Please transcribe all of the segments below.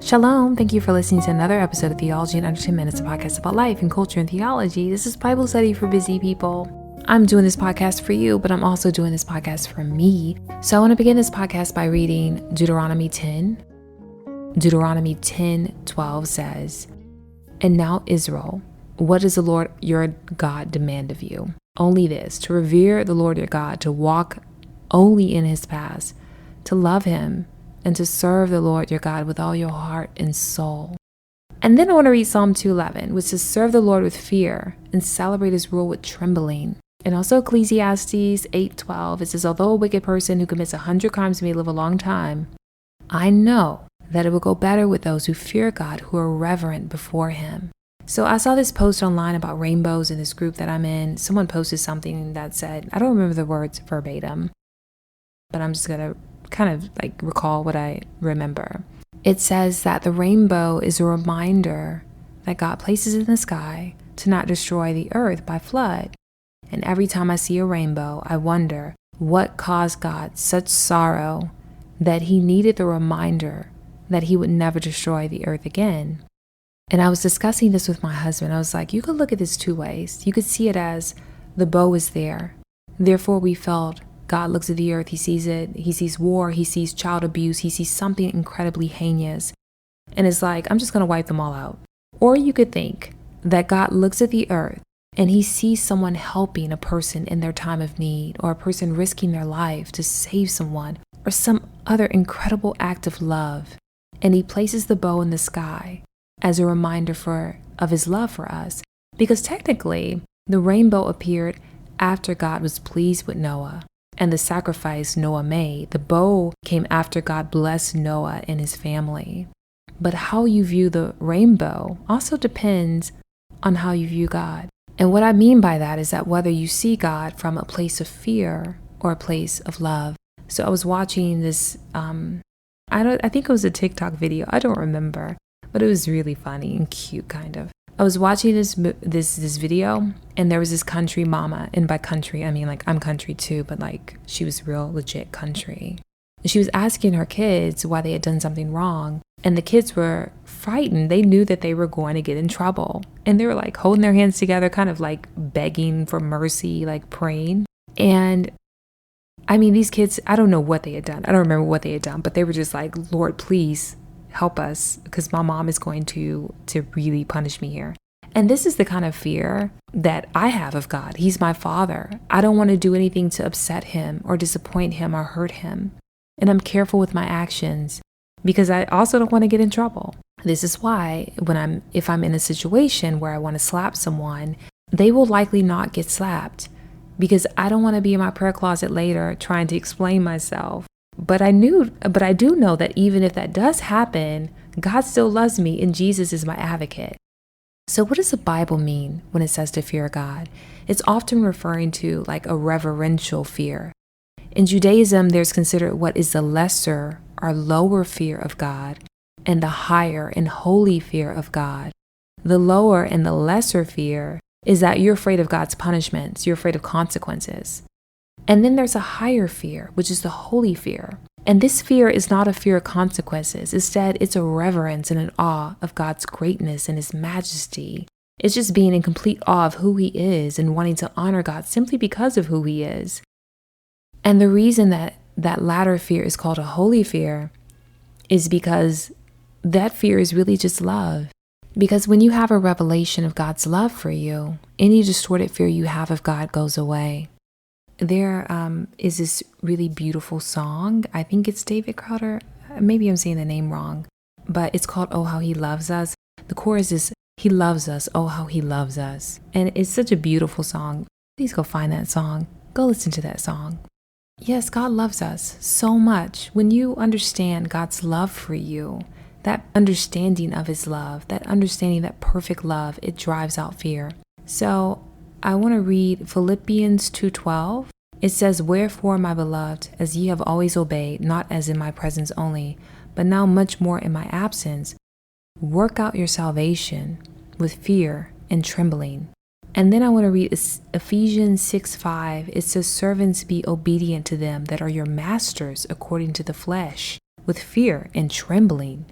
Shalom. Thank you for listening to another episode of Theology in Under 10 Minutes, a podcast about life and culture and theology. This is Bible study for busy people. I'm doing this podcast for you, but I'm also doing this podcast for me. So I want to begin this podcast by reading Deuteronomy 10. Deuteronomy 10:12 says, "And now, Israel, what does the Lord your God demand of you? Only this, to revere the Lord your God, to walk only in his paths, to love him, and to serve the Lord your God with all your heart and soul." And then I want to read Psalm 2:11, which says, "Serve the Lord with fear and celebrate his rule with trembling." And also Ecclesiastes 8:12, it says, "Although a wicked person who commits 100 crimes may live a long time, I know that it will go better with those who fear God, who are reverent before him." So I saw this post online about rainbows in this group that I'm in. Someone posted something that said, I don't remember the words verbatim, but I'm just going to kind of recall what I remember. It says that the rainbow is a reminder that God places in the sky to not destroy the earth by flood. And every time I see a rainbow, I wonder what caused God such sorrow that he needed the reminder that he would never destroy the earth again. And I was discussing this with my husband. I was like, you could look at this two ways. You could see it as the bow is there. Therefore, we felt God looks at the earth, he sees it, he sees war, he sees child abuse, he sees something incredibly heinous. And it's like, I'm just going to wipe them all out. Or you could think that God looks at the earth and he sees someone helping a person in their time of need, or a person risking their life to save someone, or some other incredible act of love. And he places the bow in the sky as a reminder of his love for us. Because technically, the rainbow appeared after God was pleased with Noah and the sacrifice Noah made. The bow came after God blessed Noah and his family. But how you view the rainbow also depends on how you view God. And what I mean by that is that whether you see God from a place of fear or a place of love. So I was watching this, I think it was a TikTok video. I don't remember, but it was really funny and cute, kind of. I was watching this video, and there was this country mama, and by country, I mean I'm country too, but she was real legit country. And she was asking her kids why they had done something wrong, and the kids were frightened. They knew that they were going to get in trouble, and they were holding their hands together, kind of begging for mercy, praying. And I mean, these kids, I don't know what they had done. I don't remember what they had done, but they were just like, "Lord, please help us, because my mom is going to really punish me here." And this is the kind of fear that I have of God. He's my father. I don't want to do anything to upset him or disappoint him or hurt him. And I'm careful with my actions because I also don't want to get in trouble. This is why if I'm in a situation where I want to slap someone, they will likely not get slapped, because I don't want to be in my prayer closet later trying to explain myself. But I do know that even if that does happen, God still loves me and Jesus is my advocate. So what does the Bible mean when it says to fear God? It's often referring to a reverential fear. In Judaism, there's considered what is the lesser or lower fear of God and the higher and holy fear of God. The lower and the lesser fear is that you're afraid of God's punishments, you're afraid of consequences. And then there's a higher fear, which is the holy fear. And this fear is not a fear of consequences. Instead, it's a reverence and an awe of God's greatness and his majesty. It's just being in complete awe of who he is and wanting to honor God simply because of who he is. And the reason that latter fear is called a holy fear is because that fear is really just love. Because when you have a revelation of God's love for you, any distorted fear you have of God goes away. There is this really beautiful song. I think it's David Crowder. Maybe I'm saying the name wrong, but it's called "Oh How He Loves Us." The chorus is, "He loves us, oh how he loves us." And it's such a beautiful song. Please go find that song. Go listen to that song. Yes, God loves us so much. When you understand God's love for you, that understanding of his love, that understanding that perfect love, it drives out fear. So I want to read Philippians 2:12. It says, "Wherefore, my beloved, as ye have always obeyed, not as in my presence only, but now much more in my absence, work out your salvation with fear and trembling." And then I want to read Ephesians 6:5. It says, "Servants, be obedient to them that are your masters according to the flesh, with fear and trembling,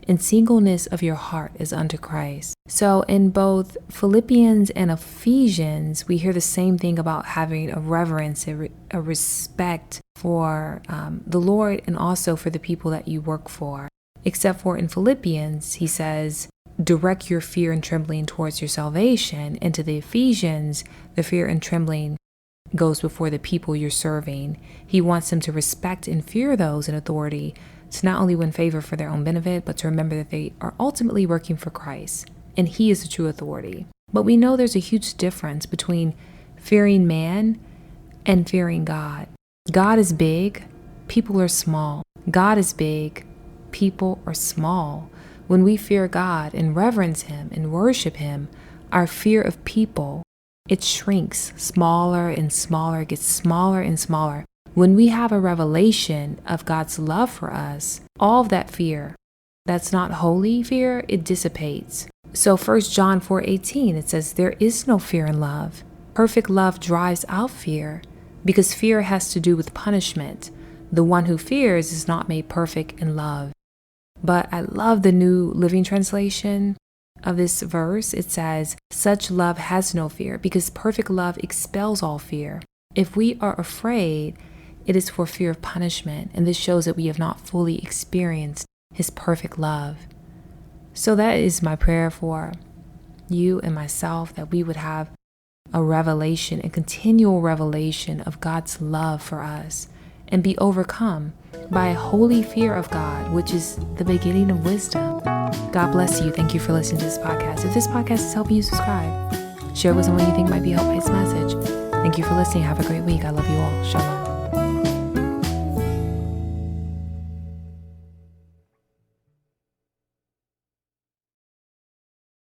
and singleness of your heart as unto Christ. So in both Philippians and Ephesians, we hear the same thing about having a reverence, a respect for the Lord and also for the people that you work for. Except for in Philippians, he says, direct your fear and trembling towards your salvation. And to the Ephesians, the fear and trembling goes before the people you're serving. He wants them to respect and fear those in authority, to not only win favor for their own benefit, but to remember that they are ultimately working for Christ, and he is the true authority. But we know there's a huge difference between fearing man and fearing God. God is big, people are small. God is big, people are small. When we fear God and reverence him and worship him, our fear of people, it shrinks smaller and smaller, gets smaller and smaller. When we have a revelation of God's love for us, all of that fear, that's not holy fear, it dissipates. So 1 John 4:18, it says, there is no fear in love. Perfect love drives out fear, because fear has to do with punishment. The one who fears is not made perfect in love. But I love the New Living Translation of this verse. It says, such love has no fear, because perfect love expels all fear. If we are afraid, it is for fear of punishment, and this shows that we have not fully experienced his perfect love. So that is my prayer for you and myself, that we would have a revelation, a continual revelation of God's love for us, and be overcome by a holy fear of God, which is the beginning of wisdom. God bless you. Thank you for listening to this podcast. If this podcast is helping you, subscribe. Share with someone you think might be helped by this message. Thank you for listening. Have a great week. I love you all. Shalom.